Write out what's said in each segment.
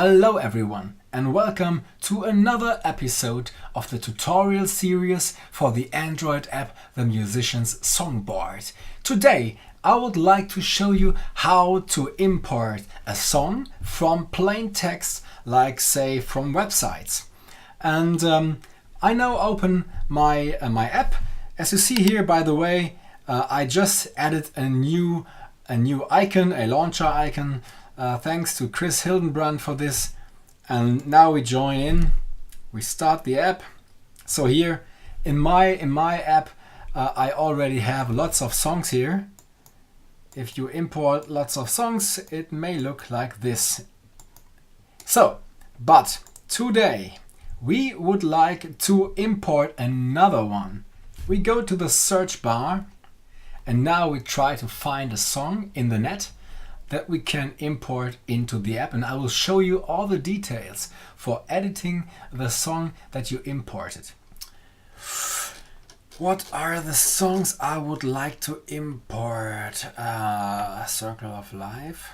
Hello everyone and welcome to another episode of the tutorial series for the Android app The Musician's Songboard. Today I would like to show you how to import a song from plain text, like say from websites. And I now open my app. As you see here, by the way, I just added a new icon, a launcher icon. Thanks to Hildenbrand for this. And now we join in. We start the app. So here in my app, I already have lots of songs here. If you import lots of songs, it may look like this. So, but today we would like to import another one. We go to the search bar and now we try to find a song in the net that we can import into the app, and I will show you all the details for editing the song that you imported. What are the songs I would like to import? Circle of Life,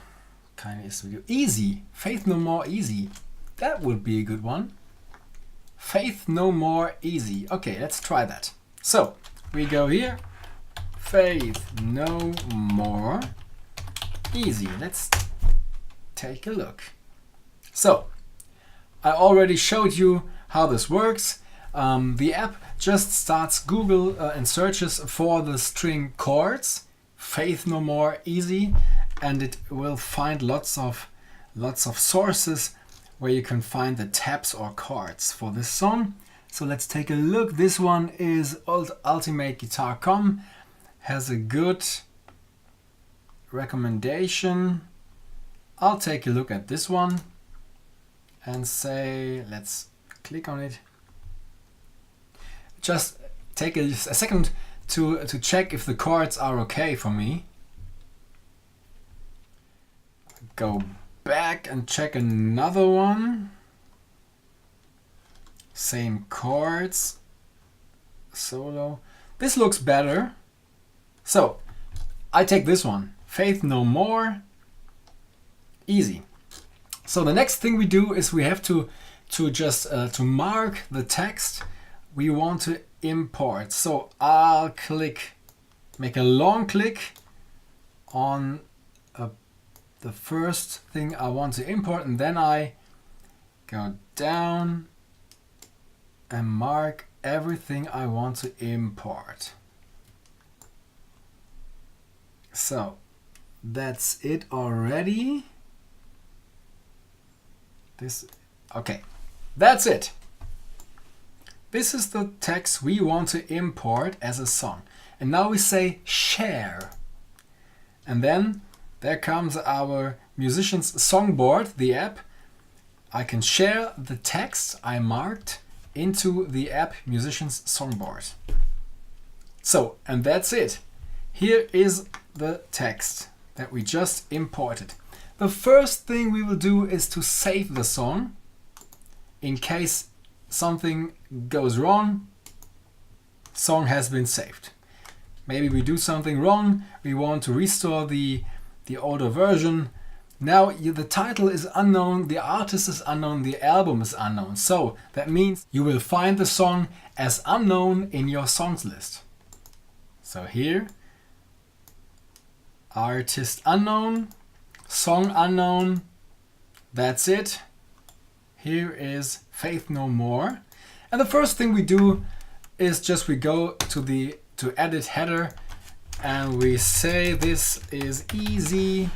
Keine ist Video. Easy, Faith No More Easy. That would be a good one. Faith No More Easy. Okay, let's try that. So we go here. Faith No More Easy. Let's take a look. So I already showed you how this works. The app just starts Google and searches for the string chords, Faith No More Easy, and it will find lots of sources where you can find the tabs or chords for this song. So let's take a look. This one is ultimateguitar.com, has a good recommendation. I'll take a look at this one and say, let's click on it. Just take a second to check if the chords are okay for me. Go back and check another one. Same chords. Solo. This looks better. So I take this one. Faith No More Easy. So the next thing we do is we have to mark the text we want to import. So I'll make a long click on the first thing I want to import, and then I go down and mark everything I want to import. So that's it already. Okay, that's it. This is the text we want to import as a song. And now we say share. And then there comes our Musician's Songboard, the app. I can share the text I marked into the app Musician's Songboard. So, and that's it. Here is the text that we just imported. The first thing we will do is to save the song in case something goes wrong. Song has been saved. Maybe we do something wrong. We want to restore the older version. Now the title is unknown, the artist is unknown, the album is unknown. So that means you will find the song as unknown in your songs list. So here, artist unknown, song unknown. That's it. Here is Faith No More. And the first thing we do is we go to edit header and we say this is easy.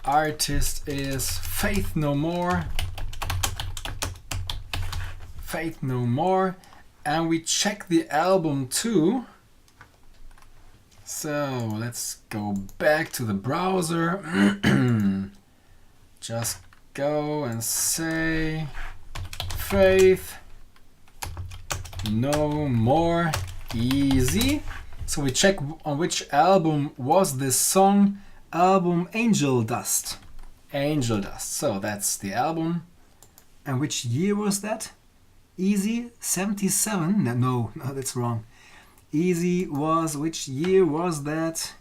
Artist is Faith No More. Faith No More. And we check the album too. So let's go back to the browser. Just go and say Faith No More Easy. So we check on which album was this song. Album Angel Dust. Angel Dust. So that's the album. And which year was that? Easy 77? No, that's wrong. Easy was, which year was that?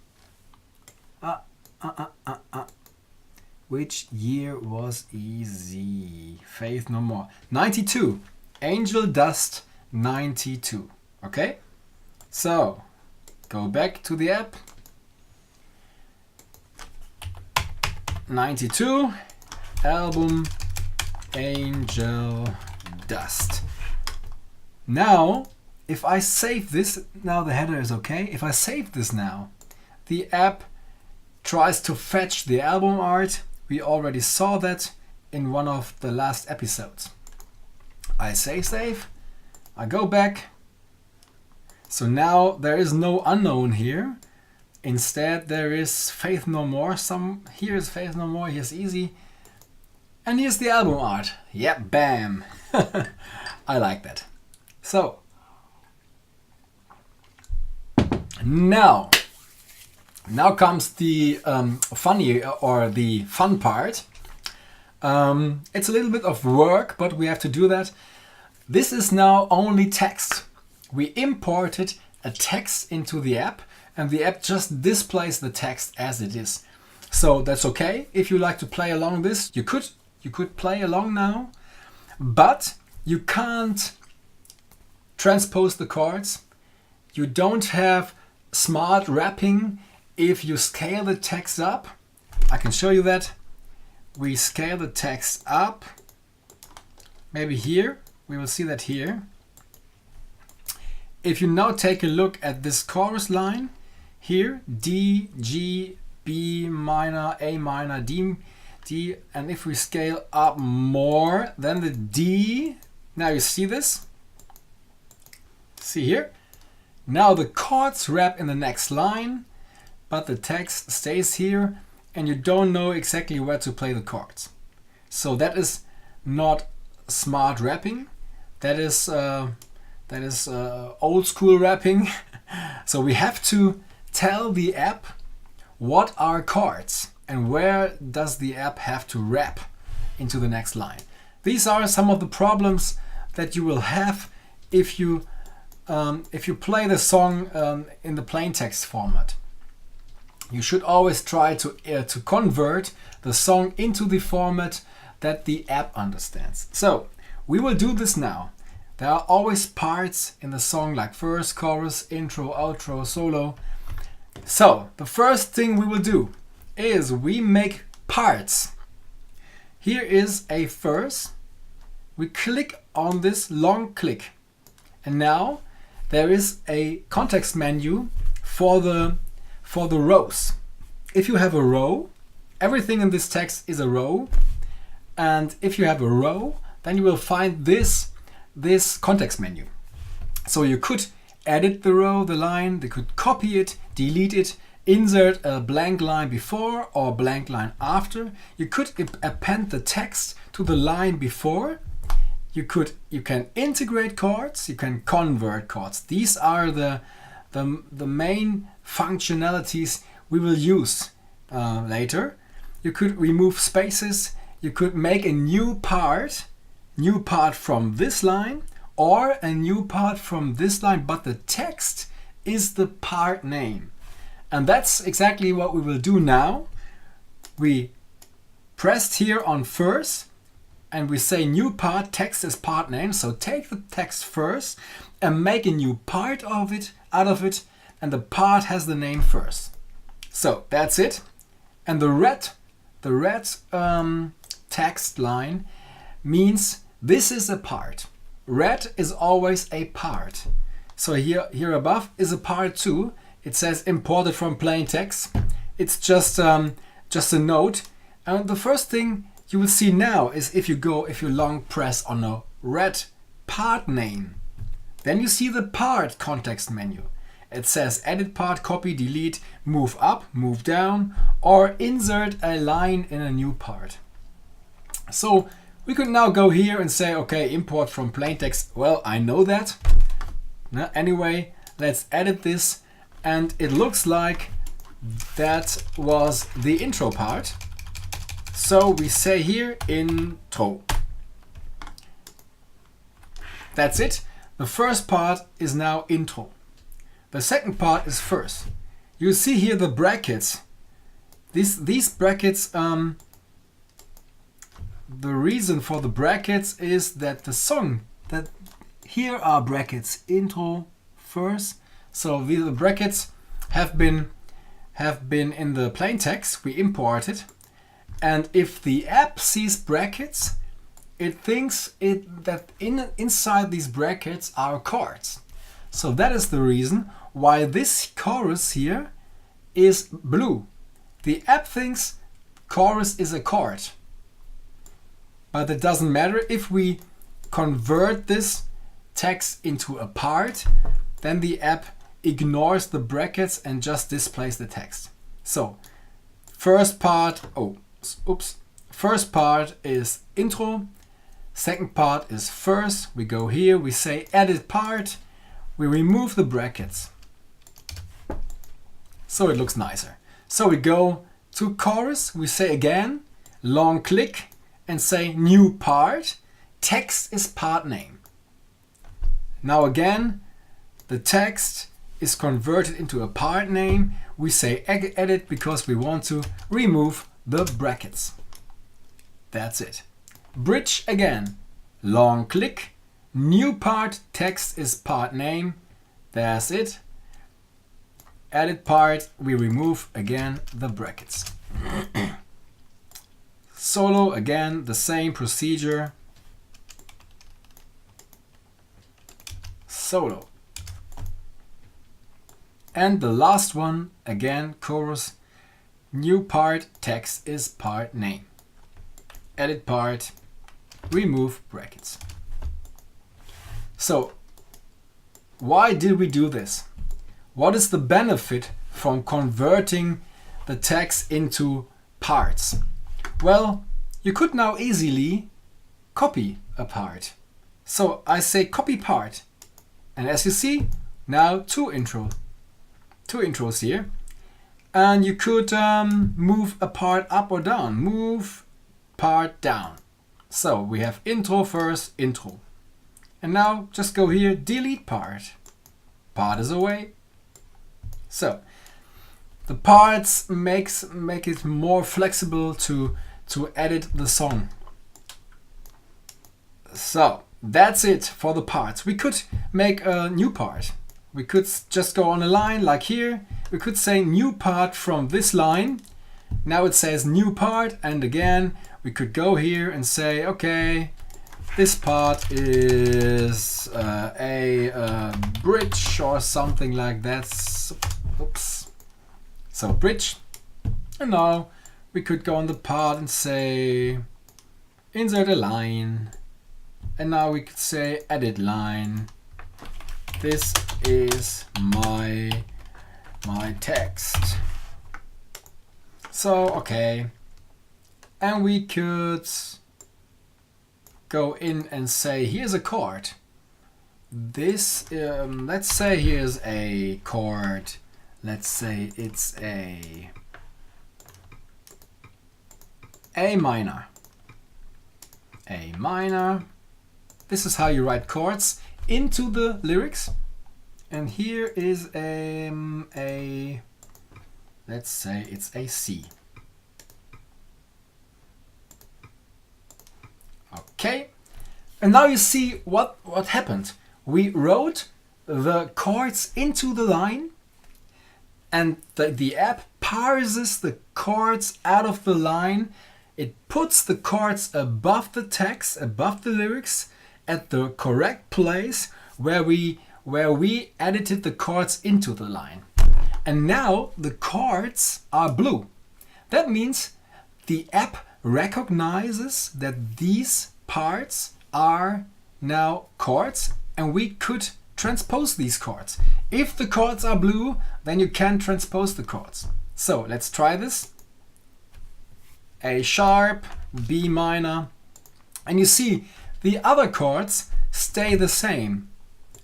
Which year was easy? Faith No More. 92. Angel Dust 92. Okay? So, go back to the app. 92. Album Angel Dust. Now, if I save this, now the header is okay. If I save this now, the app tries to fetch the album art. We already saw that in one of the last episodes. I say save. I go back. So now there is no unknown here. Instead there is Faith No More. Here's Faith No More. Here's Easy. And here's the album art. Yep, bam. I like that. So now comes the funny or the fun part. It's a little bit of work, but we have to do that. This is now only text. We imported a text into the app, and the app just displays the text as it is. So that's okay. If you like to play along this, you could play along now, but you can't transpose the chords. You don't have smart wrapping. If you scale the text up, I can show you that. We scale the text up. Maybe here, we will see that here. If you now take a look at this chorus line here, D, G, B minor, A minor, D, and if we scale up more, then the D, now you see this? See here? Now the chords wrap in the next line, but the text stays here and you don't know exactly where to play the chords. So that is not smart wrapping. That is old school wrapping. So we have to tell the app what are chords and where does the app have to wrap into the next line. These are some of the problems that you will have if you play the song in the plain text format. You should always try to convert the song into the format that the app understands. So we will do this now. There are always parts in the song like verse, chorus, intro, outro, solo. So the first thing we will do is we make parts. Here is a verse. We click on this long click. And now there is a context menu for the rows. If you have a row, everything in this text is a row. And if you have a row, then you will find this context menu. So you could edit the row, the line, you could copy it, delete it, insert a blank line before or blank line after. You could append the text to the line before. You can integrate chords, you can convert chords. These are the main functionalities we will use later. You could remove spaces, you could make a new part from this line or a new part from this line, but the text is the part name. And that's exactly what we will do now. We pressed here on first and we say new part, text is part name. So take the text first and make a new part out of it, and the part has the name first. So that's it. And the red text line means this is a part. Red is always a part. So here above is a part too. It says imported from plain text. It's just a note. And the first thing you will see now is if you long press on a red part name, then you see the part context menu. It says edit part, copy, delete, move up, move down, or insert a line in a new part. So we could now go here and say, okay, import from plain text. Well, I know that. Anyway, let's edit this. And it looks like that was the intro part. So we say here intro. That's it. The first part is now intro. The second part is verse. You see here the brackets. These brackets the reason for the brackets is that the song, that here are brackets, intro, first. So the brackets have been in the plain text we imported, and if the app sees brackets, it thinks that inside these brackets are chords. So that is the reason why this chorus here is blue. The app thinks chorus is a chord, but it doesn't matter. If we convert this text into a part, then the app ignores the brackets and just displays the text. So first part, first part is intro, second part is first. We go here, we say edit part, we remove the brackets, so it looks nicer. So we go to chorus, we say again, long click and say new part, text is part name. Now again, the text is converted into a part name. We say edit because we want to remove the brackets. That's it. Bridge again, long click, new part, text is part name. That's it. Edit part, we remove again the brackets. Solo, again, the same procedure. Solo. And the last one, again, chorus, new part, text is part name. Edit part, remove brackets. So, why did we do this? What is the benefit from converting the text into parts? Well, you could now easily copy a part. So I say copy part, and as you see, now two intros here, and you could move a part up or down, move part down. So we have intro first, intro, and now just go here, delete part, part is away. So the parts make it more flexible to edit the song. So that's it for the parts. We could make a new part. We could just go on a line like here. We could say new part from this line. Now it says new part, and again we could go here and say, okay, this part is a bridge or something like that. Oops. So bridge. And now we could go on the part and say insert a line. And now we could say edit line. This is my text. So okay. And we could go in and say here's a chord. This let's say here's a chord. Let's say it's a minor. A minor. This is how you write chords into the lyrics. And here is a let's say it's a C. Okay. And now you see what happened. We wrote the chords into the line, and the app parses the chords out of the line. It puts the chords above the text, above the lyrics, at the correct place where we edited the chords into the line. And now the chords are blue. That means the app recognizes that these parts are now chords, and we could transpose these chords. If the chords are blue, then you can transpose the chords. So let's try this. A sharp, B minor, and you see the other chords stay the same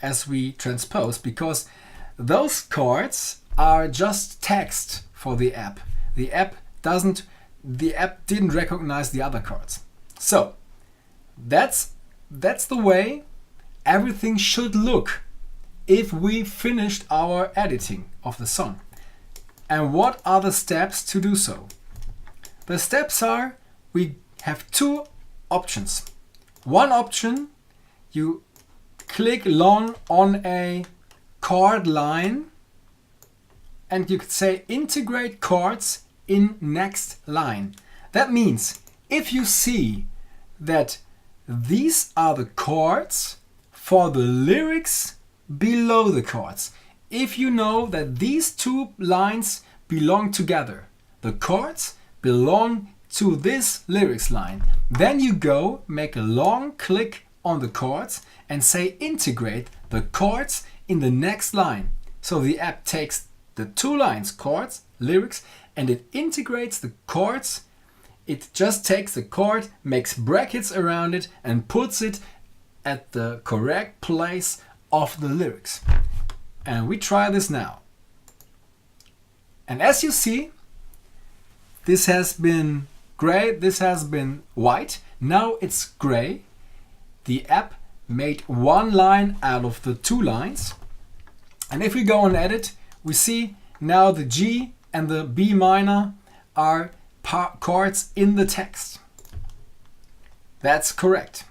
as we transpose, because those chords are just text for the app. The app didn't recognize the other chords. So that's the way everything should look if we finished our editing of the song. And what are the steps to do so? The steps are, we have two options. One option, you click long on a chord line and you could say integrate chords in next line. That means if you see that these are the chords for the lyrics below the chords, if you know that these two lines belong together, the chords belong to this lyrics line, then you go make a long click on the chords and say integrate the chords in the next line. So the app takes the two lines, chords, lyrics, and it integrates the chords. It just takes the chord, makes brackets around it and puts it at the correct place of the lyrics. And we try this now. And as you see, this has been gray, this has been white, now it's gray. The app made one line out of the two lines. And if we go and edit, we see now the G and the B minor are chords in the text. That's correct.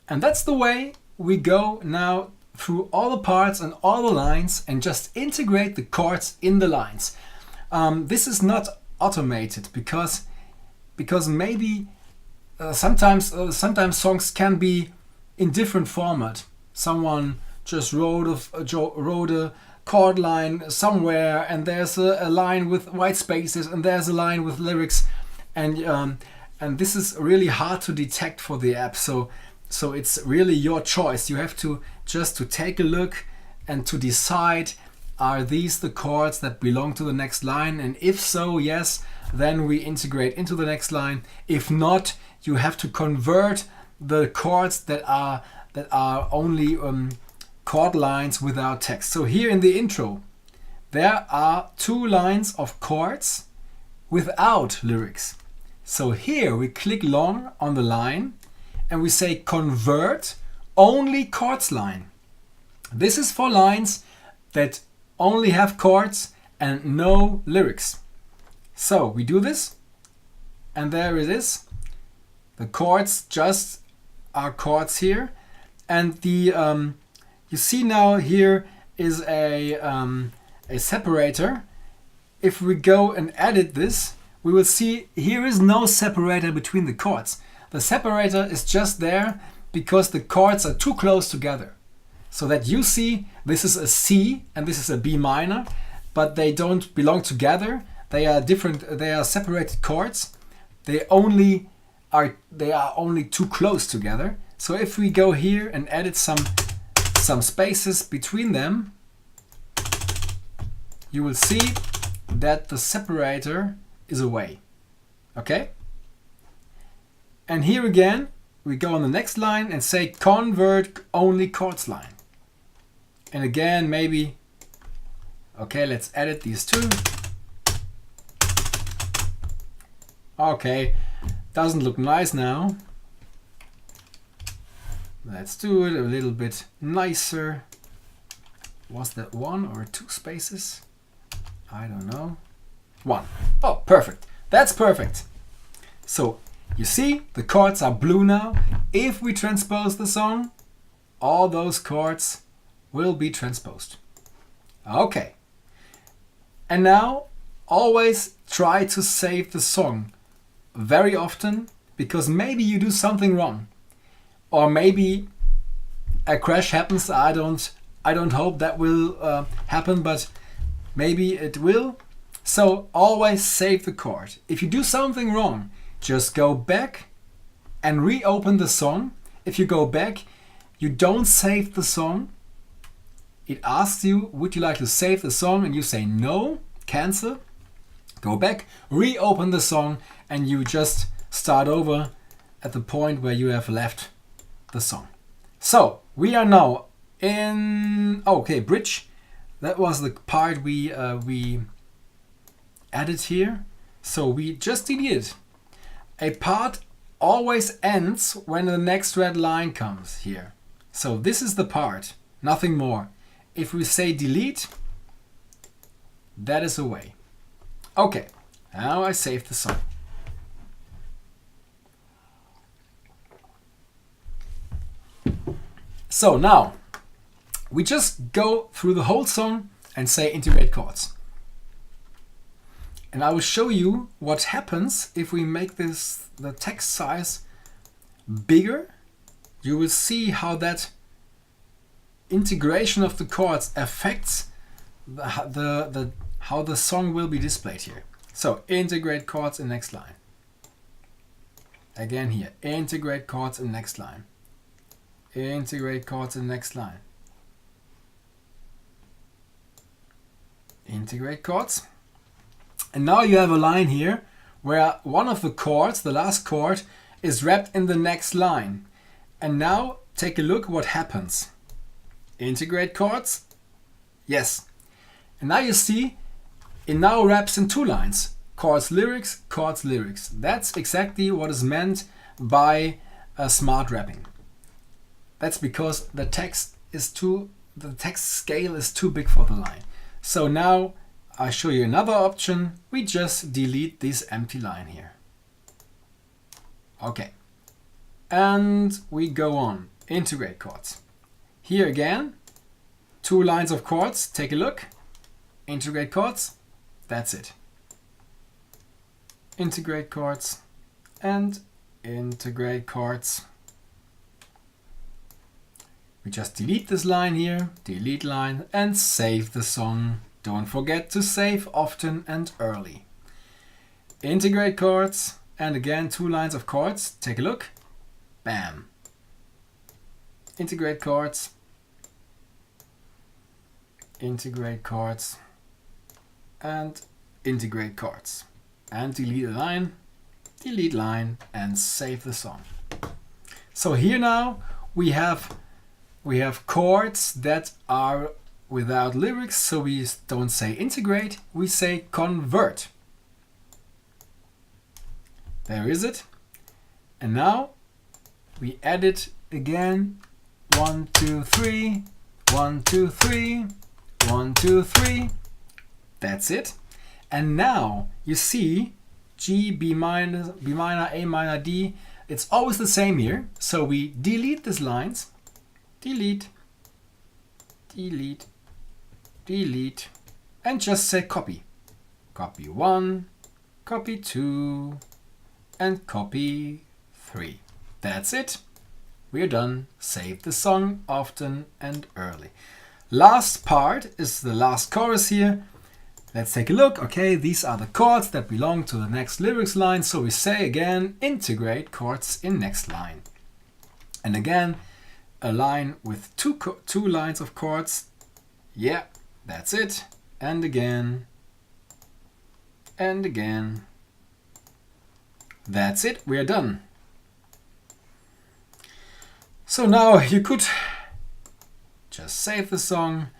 And that's the way we go now through all the parts and all the lines and just integrate the chords in the lines. This is not automated because maybe sometimes songs can be in different format. Someone just wrote a chord line somewhere and there's a line with white spaces and there's a line with lyrics, and this is really hard to detect for the app. So it's really your choice. You have to just take a look and to decide, are these the chords that belong to the next line? And if so, yes, then we integrate into the next line. If not, you have to convert the chords that are only chord lines without text. So here in the intro, there are two lines of chords without lyrics. So here we click long on the line and we say convert only chords line. This is for lines that only have chords and no lyrics. So we do this and there it is. The chords just are chords here, and the you see now here is a separator. If we go and edit this, we will see here is no separator between the chords. The separator is just there because the chords are too close together. So that you see this is a C and this is a B minor, but they don't belong together. They are different, they are separated chords. They are only too close together. So if we go here and edit some spaces between them, you will see that the separator is away. Okay? And here again, we go on the next line and say convert only chords line. And again, maybe, okay, let's edit these two. Okay, doesn't look nice now. Let's do it a little bit nicer. Was that one or two spaces? I don't know. One. Oh, perfect. That's perfect. So you see the chords are blue now. If we transpose the song, all those chords will be transposed. Okay. And now always try to save the song very often, because maybe you do something wrong. Or maybe a crash happens. I don't hope that will happen, but maybe it will. So always save the chord. If you do something wrong, just go back and reopen the song. If you go back, you don't save the song. It asks you, would you like to save the song? And you say no, cancel. Go back, reopen the song, and you just start over at the point where you have left the song. So we are now in bridge. That was the part we added here. So we just deleted. A part always ends when the next red line comes here. So this is the part, nothing more. If we say delete, that is away. Okay, now I save the song. So now we just go through the whole song and say integrate chords. And I will show you what happens if we make the text size bigger. You will see how that integration of the chords affects how the song will be displayed here. So integrate chords in next line. Again here, integrate chords in next line. Integrate chords in next line. Integrate chords. And now you have a line here where one of the chords, the last chord, is wrapped in the next line. And now take a look what happens. Integrate chords. Yes. And now you see it now wraps in two lines. Chords, lyrics, chords, lyrics. That's exactly what is meant by a smart wrapping. That's because the text scale is too big for the line. So now I show you another option. We just delete this empty line here. Okay. And we go on. Integrate chords. Here again, two lines of chords. Take a look. Integrate chords. That's it. Integrate chords and integrate chords. We just delete this line here, delete line, and save the song. Don't forget to save often and early. Integrate chords, and again two lines of chords. Take a look. Bam. Integrate chords. Integrate chords. And integrate chords. And delete a line, delete line, and save the song. So here now we have chords that are without lyrics, so we don't say integrate, we say convert. There is it. And now we add it again. 1, 2, 3, 1, 2, 3, 1, 2, 3. That's it. And now you see G, B minor, A minor, D. It's always the same here. So we delete these lines. Delete, delete, delete, and just say copy. Copy 1, copy 2, and copy 3. That's it. We're done. Save the song often and early. Last part is the last chorus here. Let's take a look. Okay, these are the chords that belong to the next lyrics line. So we say again, integrate chords in next line. And again, a line with two lines of chords. Yeah, that's it. And again. And again. That's it. We are done. So now you could just save the song.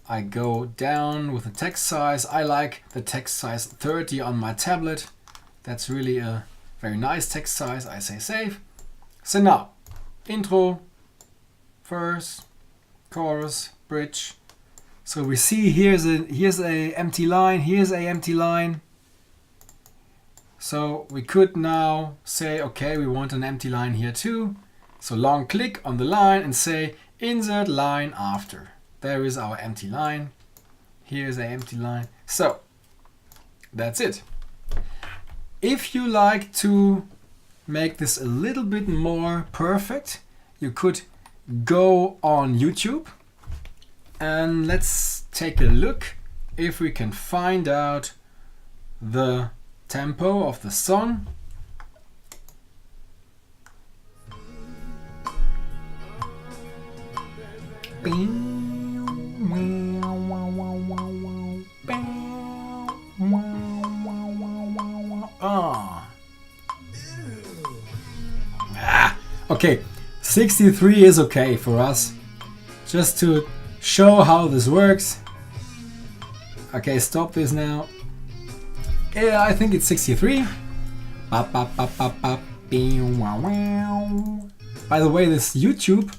I go down with the text size. I like the text size 30 on my tablet. That's really a very nice text size. I say save. So now, intro, verse, chorus, bridge. So we see here's a empty line, here's a empty line. So we could now say, okay, we want an empty line here too. So long click on the line and say insert line after. There is our empty line. Here's an empty line. So that's it. If you like to make this a little bit more perfect, you could go on YouTube and let's take a look if we can find out the tempo of the song. Okay, 63 is okay for us. Just to show how this works. Okay, stop this now. Yeah, I think it's 63. By the way, this YouTube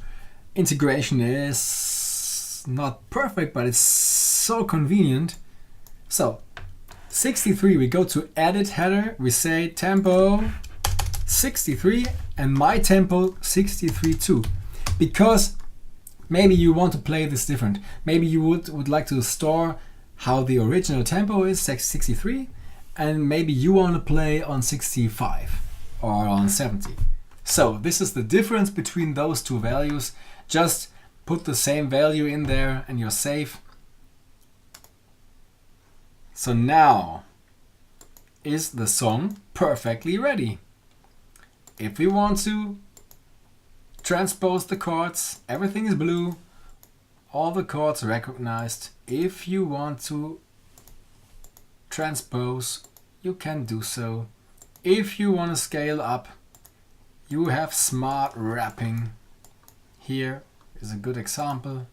integration is not perfect, but it's so convenient. So 63, we go to edit header, we say tempo 63 and my tempo 63 too, because Maybe you want to play this different. Maybe you would like to store how the original tempo is, 63, and maybe you want to play on 65 or on 70. So this is the difference between those two values. Just put the same value in there and you're safe. So now is the song perfectly ready. If we want to transpose the chords, everything is blue, all the chords recognized. If you want to transpose, you can do so. If you want to scale up, you have smart wrapping. Here is a good example.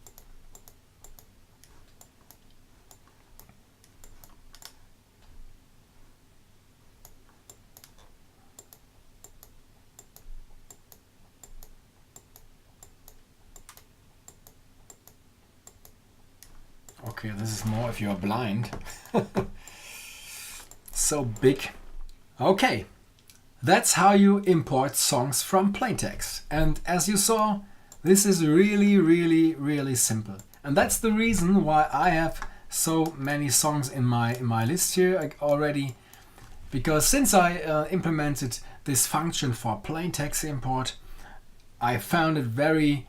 Okay, this is more if you're blind. So big. Okay, that's how you import songs from plaintext. And as you saw, this is really simple. And that's the reason why I have so many songs in my list here already. Because since I implemented this function for plaintext import, I found it very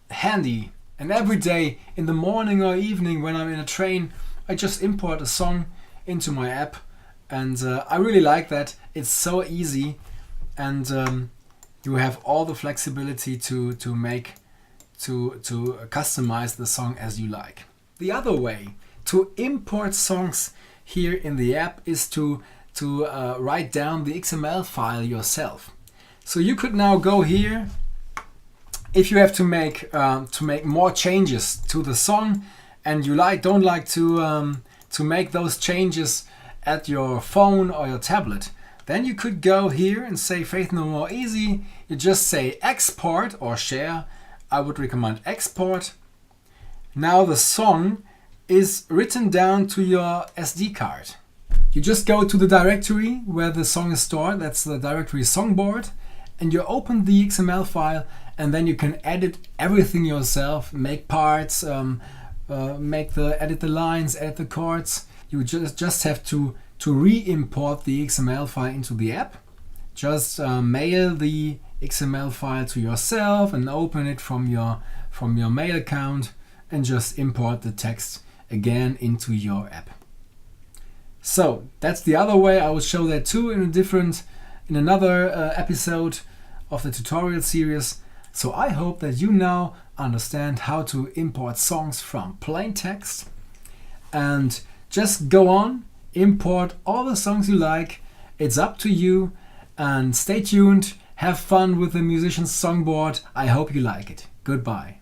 handy. And every day in the morning or evening when I'm in a train, I just import a song into my app, and I really like that. It's so easy, and you have all the flexibility to customize the song as you like. The other way to import songs here in the app is to write down the XML file yourself. So you could now go here. If you have to make more changes to the song, and you don't like to make those changes at your phone or your tablet, then you could go here and say Faith No More Easy. You just say export or share. I would recommend export. Now the song is written down to your SD card. You just go to the directory where the song is stored. That's the directory SongBoard, and you open the XML file. And then you can edit everything yourself, make parts, edit the lines, edit the chords. You just have to re-import the XML file into the app. Just mail the XML file to yourself and open it from your mail account, and just import the text again into your app. So that's the other way. I will show that too in another episode of the tutorial series. So I hope that you now understand how to import songs from plain text, and just go on, import all the songs you like. It's up to you, and stay tuned. Have fun with the musician's songboard. I hope you like it. Goodbye.